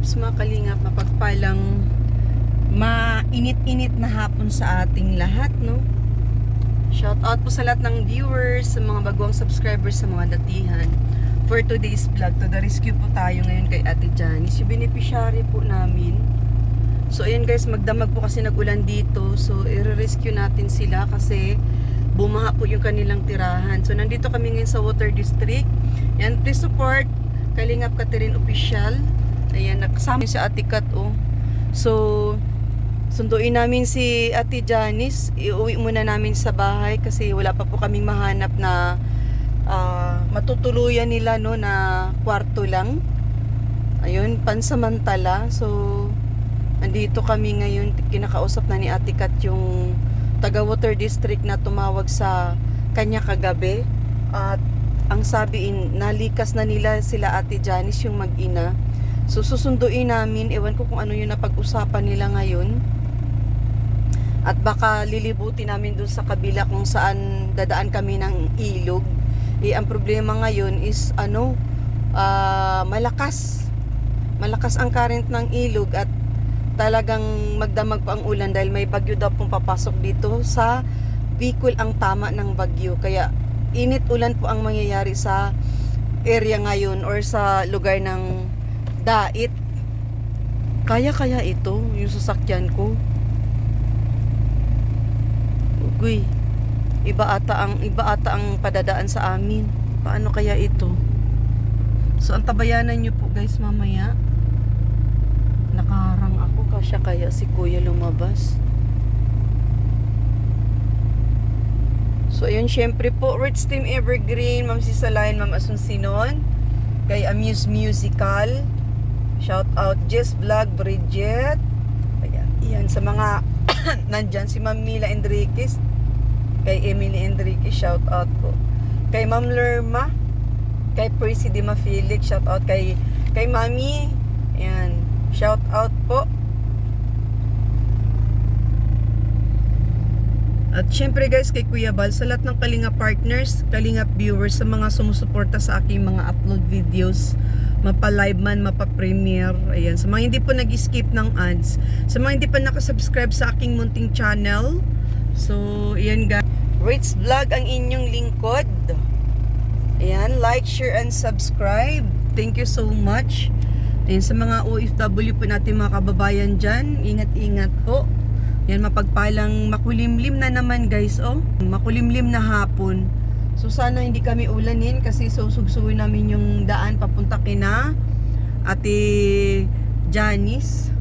kalingap, mga kalingap, mapagpalang mainit-init na hapon sa ating lahat, no? Shout out po sa lahat ng viewers, sa mga bagong subscribers, sa mga datihan. For today's vlog, to the rescue po tayo ngayon kay Ate Janice, yung beneficiary po namin. So ayan guys, magdamag po kasi nagulan dito. So i-rescue natin sila kasi bumaha po yung kanilang tirahan. So nandito kami ngayon sa Water District. Yan, please support Kalingap Catherine Official. Ayan, nakasama si Ate Kat, oh. So sunduin namin si Ate Janice. Iuwi muna namin sa bahay kasi wala pa po kaming mahanap na matutuluyan nila, no, na kwarto lang. Ayun, pansamantala. So andito kami ngayon, kinakausap na ni Ate Kat yung taga Water District na tumawag sa kanya kagabi. At ang sabiin, nalikas na nila sila Ate Janice, yung mag-ina. So susunduin namin, ewan ko kung ano yung napag-usapan nila ngayon. At baka lilibutin namin dun sa kabila kung saan dadaan kami ng ilog. Ang problema ngayon is malakas. Malakas ang current ng ilog at talagang magdamag pa ang ulan dahil may bagyo daw pong papasok dito sa Bicol, ang tama ng bagyo. Kaya init ulan po ang mangyayari sa area ngayon or sa lugar ng Dait. Kaya ito yung sasakyan ko. Uy, iba ata ang padadaan sa amin. Paano kaya ito? So antabayanan nyo po guys mamaya. Nakaharang ako, kasya kaya si Kuya lumabas. So ayun, syempre po, Rich Team Evergreen, Ma'am Sisalayan, Ma'am Asuncinon, kay Amuse Musical, shout out Jess Vlog, Bridget, ayan, yan sa mga nandyan, si Ma'am Mila Enriquez, kay Emily Enriquez, shout out po, kay Ma'am Lerma, kay Percy Dima Felix, shout out kay Mami, ayan, shout out po. At syempre guys, kay Kuya Bal, sa lahat ng Kalingap partners, Kalingap viewers, sa mga sumusuporta sa aking mga upload videos, mapa-live man, mapa-premiere, ayan, sa mga hindi po nag-skip ng ads, sa mga hindi pa nakasubscribe sa aking munting channel, so ayan guys, Rich Vlog ang inyong lingkod, ayan, like, share, and subscribe, thank you so much. Ayan, sa mga OFW po natin, mga kababayan dyan, ingat-ingat po. Yan, mapagpalang makulimlim na naman guys, oh. Makulimlim na hapon. So sana hindi kami ulanin kasi susugsuin namin yung daan papunta kina Ate Janice.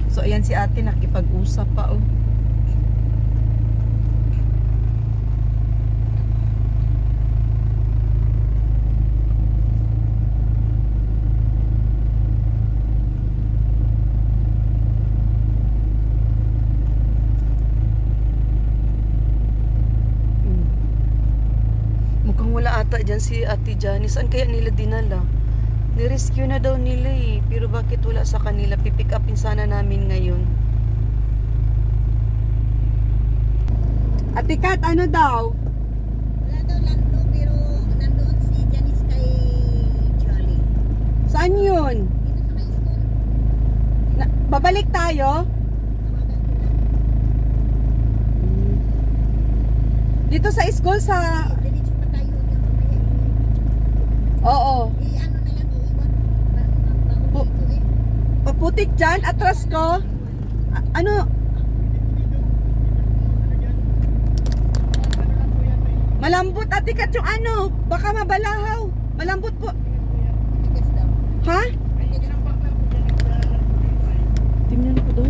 So ayan si ate, nakipag-usap pa, oh. Wala ata dyan si Ate Janice. Saan kaya nila dinala? Nirescue na daw nila eh. Pero bakit wala sa kanila? Pipick upin sana namin ngayon. Ate Kat, ano daw? Wala daw lando, pero nandoon si Janice kay Jolly. Saan yun? Dito sa may school. Babalik tayo? Tawagan ko lang. Dito sa school sa... Diretso pa tayo hanggang mamaya. Oo. Ano na lang, iiwan. Bago dito eh. Paputik dyan, atras ko. Ano? Malambot, Ate Kat, yung ano. Baka mabalahaw. Malambot po. Tigas daw. Ha? Tingnan ko daw.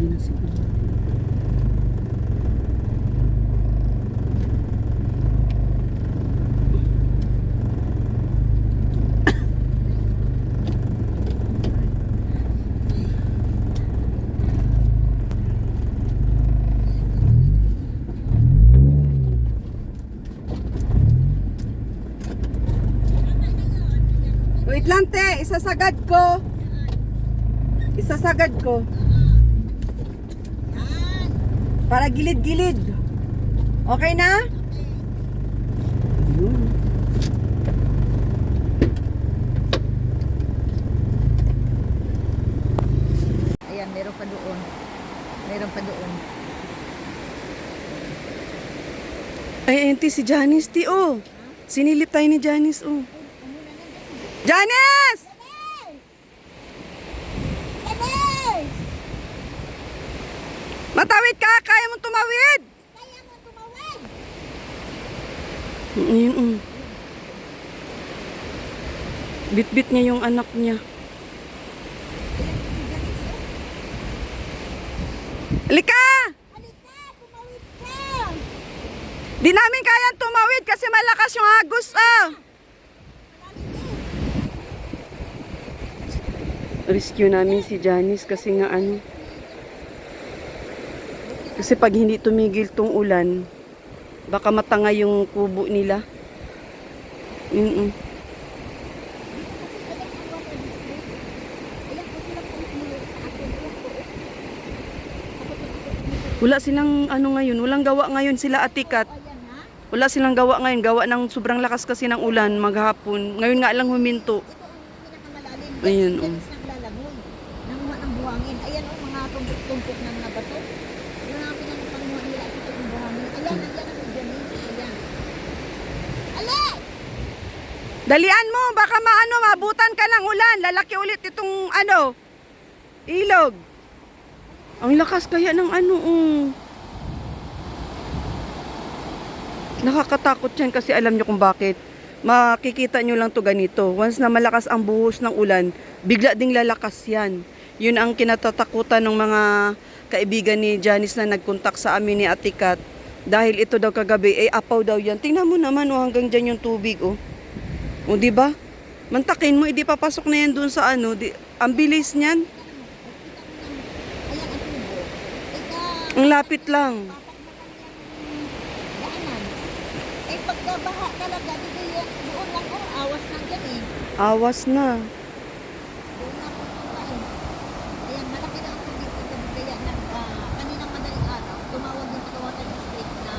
Pwede na siguro. Wait lang te, isasagad ko. Isasagad ko. Yan. Para gilid-gilid. Okay na? Yun. Ayan, meron pa doon. Meron pa doon. Ay, auntie, si Janice, ti, oh. Sinilip tayo ni Janice, oh. Janice! Matawid ka! Kaya mong tumawid! Kaya mo tumawid. Yun, Bit-bit niya yung anak niya. Halika! Halika, tumawid ka. Di namin kayang tumawid kasi malakas yung agos, ah. Rescue namin si Janice kasi nga ano. Kasi pag hindi tumigil tong ulan, baka matanga yung kubo nila. Wala silang ano ngayon, walang gawa ngayon sila Atikat. Ayan ha. Wala silang gawa ngayon, gawa ng sobrang lakas kasi ng ulan maghapon. Ngayon nga lang huminto. Ito ang pinakamalalim. Ayan, Yan oh. is naglalangoy. Nanguha ng buhangin. Ayan o, mga tumpok-tumpok ng mga bato. Yung mga pinagpanguha nila at ito yung buhangin. Ayan, ayan ang Janice. Ayan. Ale! Dalian mo, baka maano, mabutan ka ng ulan. Lalaki ulit itong ano, ilog. Ang lakas kaya ng ano, Nakakatakot yan kasi alam nyo kung bakit. Makikita nyo lang to ganito. Once na malakas ang buhos ng ulan, bigla ding lalakas yan. Yun ang kinatatakutan ng mga kaibigan ni Janice na nagkontak sa amin ni Atikat. Dahil ito daw kagabi, apaw daw yan. Tingnan mo naman, hanggang dyan yung tubig, O, di ba? Mantakin mo, hindi papasok na yan doon sa ano. Ang bilis niyan. Ayan ang tubo. Ika, Ang lapit lang. daanan. Eh pagkabaha talaga, dito yun, doon lang o, awas na dyan eh. Awas na. Doon na pupunta eh. Ayan, malaki na ang tubig sa gabi. Kaya kaninang madaling araw, tumawag din sa Kawatan District na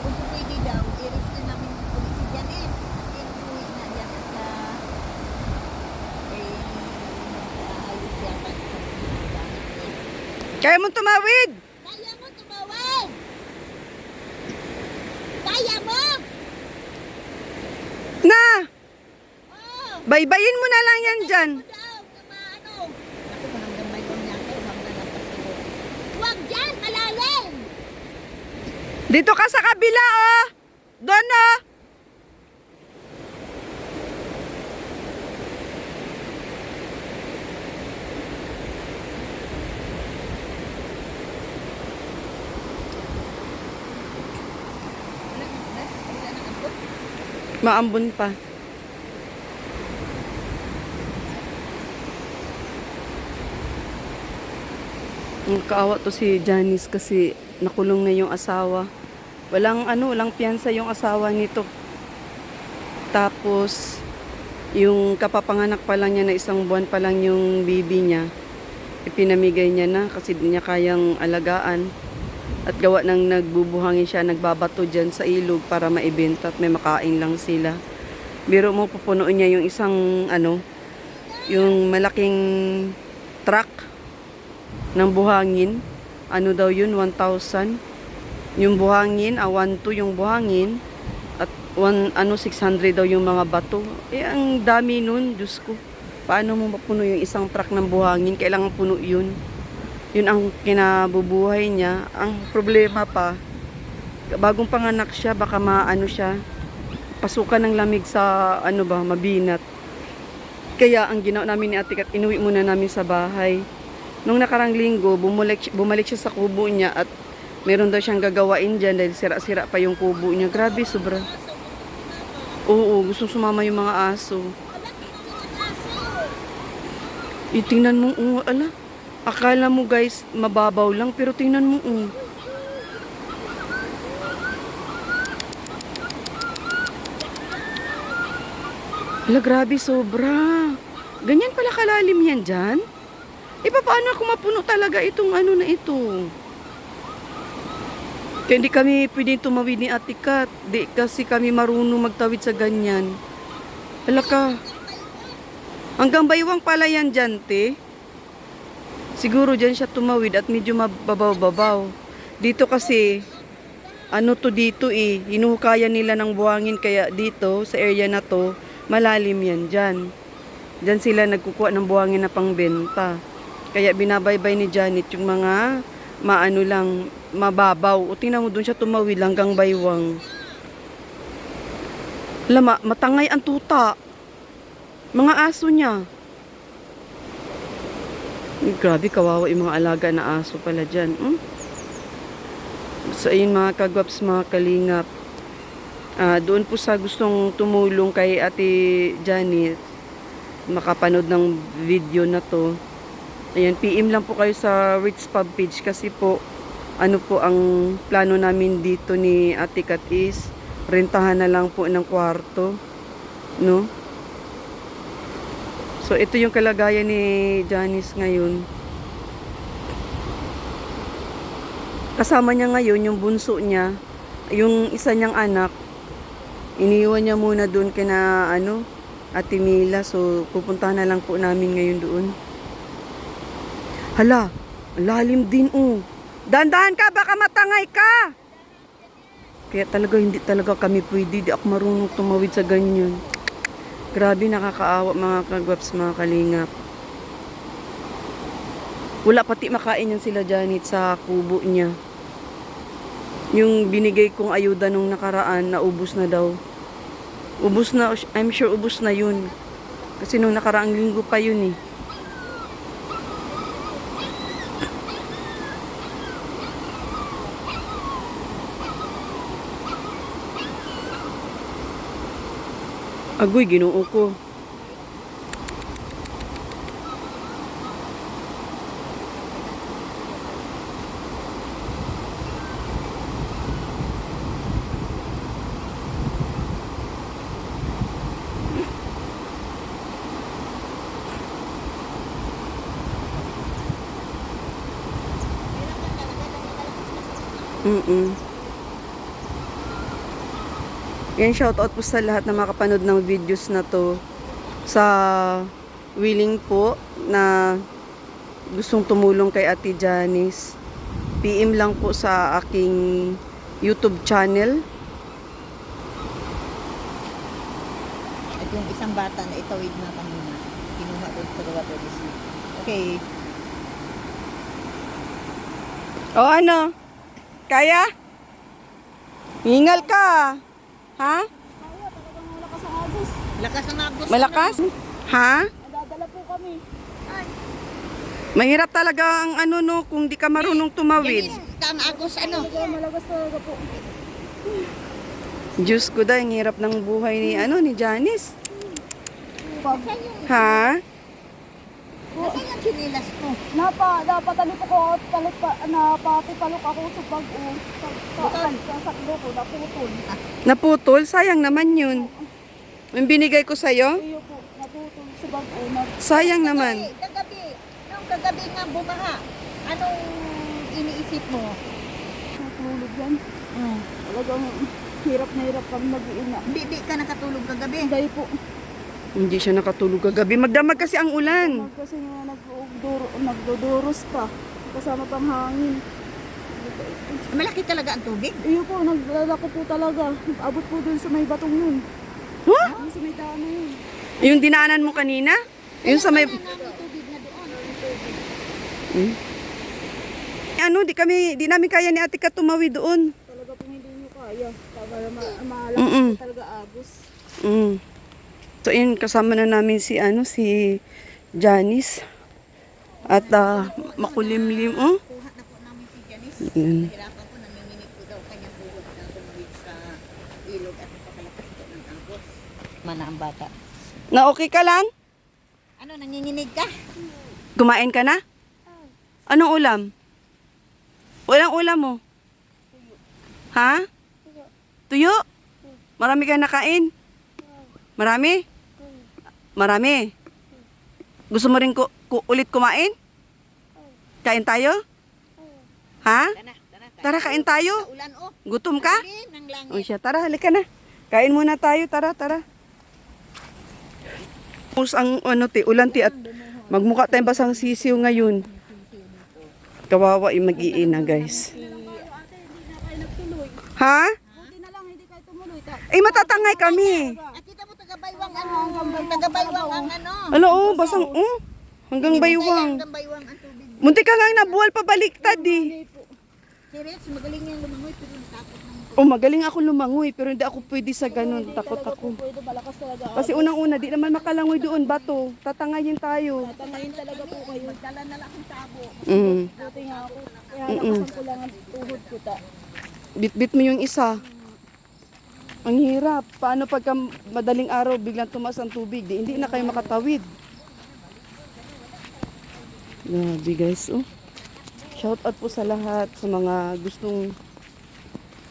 kung pwede daw, i-rescue namin yung pulis si Janet. Inuwi na dyan at ayos yata sa mga gamit eh. Kaya mo tumawid. Kaya mo tumawag! Kaya mo! Na! Oh! Baybayin mo na lang yan dyan. Daw, ano? Ako kung hanggang may niya ako, hanggang napasigo. Huwag dyan, malalim! Dito ka sa kabila, Doon, Maambon pa. Kaawa to si Janice kasi nakulong na yung asawa. Walang piyansa yung asawa nito. Tapos yung kapapanganak pa lang niya na 1 buwan pa lang yung baby niya, ipinamigay niya na kasi di niya kayang alagaan. At gawa ng nagbubuhangin siya, nagbabato dyan sa ilog para maibenta at may makain lang sila. Biro mo, pupunuin niya yung yung malaking truck ng buhangin. Ano daw yun, 1,000. Yung buhangin, 1,200 yung buhangin. At 600 daw yung mga bato. Ang dami nun, Diyos ko. Paano mo mapuno yung isang truck ng buhangin? Kailangan puno yun. Yun ang kinabubuhay niya. Ang problema pa, bagong panganak siya, baka siya, pasukan ng lamig sa mabinat. Kaya ang ginawa namin ni Atikat, inuwi muna namin sa bahay. Nung nakarang linggo, bumalik siya sa kubo niya at meron daw siyang gagawain dyan dahil sira-sira pa yung kubo niya. Grabe, sobra. Oo, gustong sumama yung mga aso. Tingnan mo, ala. Akala mo guys, mababaw lang, pero tingnan mo, Ala, grabe, sobra. Ganyan pala kalalim yan dyan? Paano ako mapuno talaga itong ano na ito? Kaya hindi kami pwedeng tumawid ni Ate Kat. Di kasi kami marunong magtawid sa ganyan. Ala ka. Hanggang baywang pala yan dyan, te. Siguro dyan siya tumawid at medyo mababaw-babaw. Dito kasi, ano to dito hinuhukayan nila ng buhangin kaya dito, sa area na to, malalim yan dyan. Dyan sila nagkukuha ng buhangin na pangbenta. Kaya binabaybay ni Janet yung mga maano lang, mababaw. O tingnan mo, doon siya tumawid hanggang baywang. Lama, matangay ang tuta. Mga aso niya. Grabe, kawawa yung mga alaga na aso pala dyan. So, ayun mga kagwaps, mga kalingap. Doon po sa gustong tumulong kay Ate Janet, makapanood ng video na to. Ayan, PM lang po kayo sa Rich Pub page kasi po, ano po ang plano namin dito ni Ate Kat is, rentahan na lang po ng kwarto. No? So, ito yung kalagayan ni Janice ngayon. Kasama niya ngayon, yung bunso niya, yung isa niyang anak, iniwan niya muna doon kina, Ate Mila. So, pupuntahan na lang po namin ngayon doon. Hala, lalim din, Dandahan ka, baka matangay ka! Kaya talaga, hindi talaga kami pwede. Di ako marunong tumawid sa ganyan. Grabe, nakakaawa mga kagwaps, mga kalingap. Wala pati makain yan sila Janet sa kubo niya. Yung binigay kong ayuda nung nakaraan, naubos na daw. Ubos na, I'm sure ubos na yun. Kasi nung nakaraang linggo pa yun Agoy, ginoo ko. Yan, shoutout po sa lahat na makapanood ng videos na to. Sa willing po na gustong tumulong kay Ate Janice, PM lang po sa aking YouTube channel. At yung isang bata na itawid na kanina, kinuha doon sa water district. Okay. O ano? Kaya? Hingal ka. Ha? Kaya, talagang malakas ang agos. Lakas ang agos. Malakas? Ha? Nadadala po kami. Mahirap talaga ang kung di ka marunong tumawid. Ang agos Talaga, malakas talaga po. Diyos ko dahil, ang hirap ng buhay ni Janice. Pag, Ha? Nasaan yung chinilas mo? napatali po ko at napatipalok ako sa bag-o. Sa saklo ko, naputol. Naputol? Sayang naman yun. Yung binigay ko sa'yo? Iyo po, naputol sa bag-o. Sayang naman. Nung kagabi nga bumaha, anong iniisip mo? Natulog yan. Talagang hirap na hirap kami mag-iina. Di ka nakatulog kagabi? Hindi po. Hindi siya nakatulog kagabi. Magdamag kasi ang ulan. Kasi nga nagdodoros pa. Kasama pang hangin. Malaki talaga ang tubig. Iyo po, naglalako po talaga. Abot po dun sa may batong yun. Huh? Yung sa may daan na yun. Yung dinaanan mo kanina? Yung sa may... Tubig na doon. Di namin kaya ni Ate Kat tumawid doon. Talaga po hindi nyo kaya. Para malakas Mm-mm. po talaga agos. So, yun, kasama na namin si Janice. At makulimlim. Kuha na po namin si Janice. Yan. Nahirapan po, nanginginig po daw kanyang buhok na tumawid sa ilog at napakalakas po ng agos. Mana ang bata. Na okay ka lang? Ano, nanginginig ka? Kumain ka na? Anong ulam? Walang ulam mo? Ha? Tuyo? Marami ka nakain? Marami? Marami? Gusto mo rin ulit kumain? Kain tayo? Ha? Tara, kain tayo. Sa ulan, oh. Gutom ka? Dilim ng langit. O siya, tara, halika na. Kain muna tayo, tara, tara. Ang ulan ti at magmukha tayong basang sisiw ngayon. Kawawa yung mag-iina, guys. Ha? Buti na lang, hindi kayo tumuloy. Eh, matatangay kami. Ah, kita mo tagabaywang tagabaywang ang ano. Ano, basang, hanggang baywang. Hanggang baywang ang tubig. Munti ka nga nabuwal pa baliktad eh. Si Rex, magaling niyang lumangoy pero natakot ng Magaling ako lumangoy, pero hindi ako pwede sa ganun. Takot ako. Pwede, malakas talaga. Kasi unang-una, di naman makalangoy doon, bato. Tatangayin tayo. Tangayin talaga po kayo. magdala na lang ang tabo. Buti nga ako. Kaya nakasan ko lang ang tuhod ko ta. Bit-bit mo yung isa. Ang hirap. Paano pagka madaling araw, biglang tumaas ang tubig? Hindi na kayo makatawid. Grabe guys, oh. Shout out po sa lahat, sa mga gustong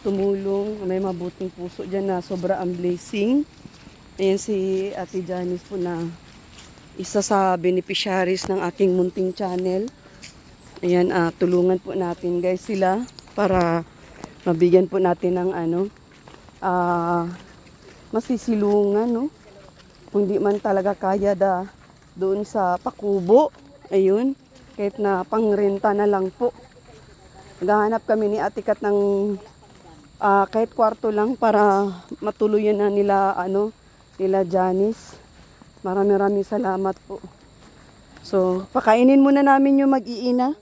tumulong. May mabuting puso dyan na sobra ang blessing. Ayan si Ate Janice po na isa sa beneficiaries ng aking munting channel. Ayan, tulungan po natin guys sila para mabigyan po natin ng masisilungan, no? Kung di man talaga kaya doon sa Pakubo, ayun, kahit na pangrenta na lang po. Naghahanap kami ni Ate Kat ng kahit kwarto lang para matuluyan na nila, nila Janice. Maraming salamat po. So, pakainin muna namin yung mag-iina.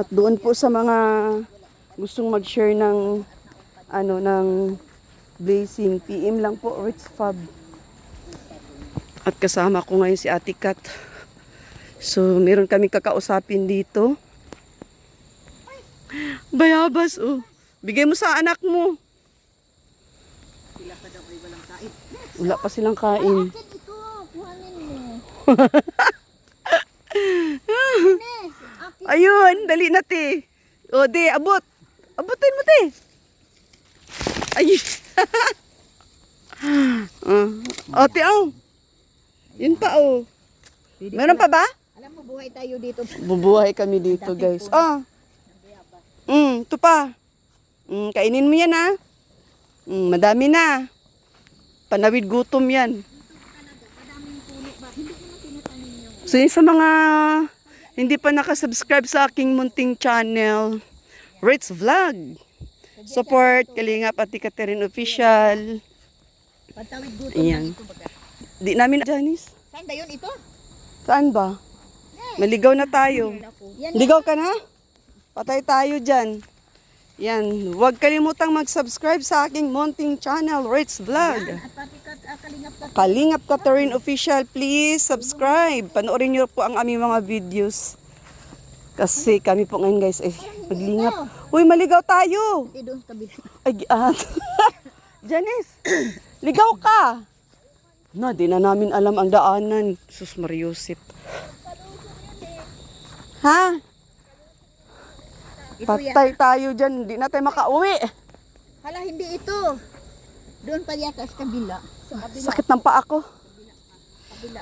At doon po sa mga gustong mag-share ng blessing, PM lang po, Rich Fab. At kasama ko ngayon si Ate Kat. So, meron kami kakausapin dito. Bayabas, oh. Bigay mo sa anak mo. Wala pa silang kain. Akin ito, kuhanin mo. Ayun, dali na, te. O, de, abot. Abutin mo, te. Ay. Te, oh. Yun pa, oh. Meron pa ba? Alam mo, buhay tayo dito. Bubuhay kami dito, guys. Ito pa. Kainin mo yan, ha. Madami na. Panawid gutom yan. So, yun sa mga hindi pa nakasubscribe sa aking munting channel, Rich Vlog. Support, Kalingap Ate Catherine Official. Pantawid gutom Ayan. lang ito baga. Di namin, Janice. Saan ba yun ito? Saan ba? Maligaw na tayo. Yan Ligaw ka na? Patay tayo dyan. Yan. Huwag kalimutang mag-subscribe sa aking munting channel, Rich Vlog. at pati kalingap ka. Kalingap Catherine Official, please subscribe. Panoorin niyo po ang aming mga videos. Kasi kami po ngayon guys, maglingap. Uy, maligaw tayo. Hindi doon sa kabila. Ay, Janice, ligaw ka. Di na namin alam ang daanan. Sus Mariusip. Ha? Patay tayo dyan. Hindi na tayo makauwi. Hala, hindi ito. Doon pa yata sa kabila. Sakit ng paa ko. Kabila.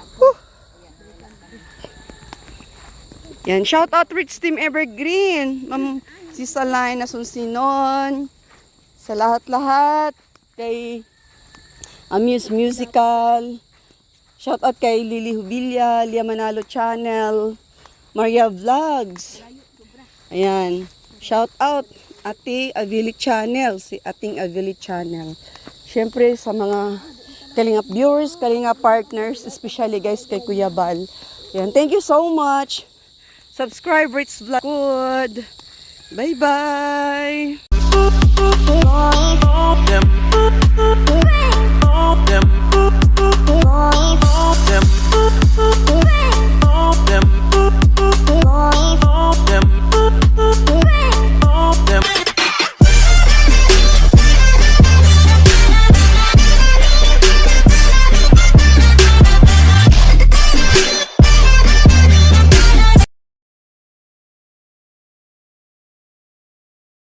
Yan, shout out Rich Team Evergreen. Ma'am Sisa Line Asunsinon. Sa lahat-lahat. Kay Amuse Musical. Shout out kay Lily Hubilla, Lia Manalo Channel, Maria Vlogs. Ayan. Shout out Ate Avili Channel, si Ating Avili Channel. Siyempre sa mga Kalingap viewers, Kalingap partners, especially guys kay Kuya Bal. Ayan. Thank you so much. Subscribe Rich Vlog. Good. Bye-bye. Them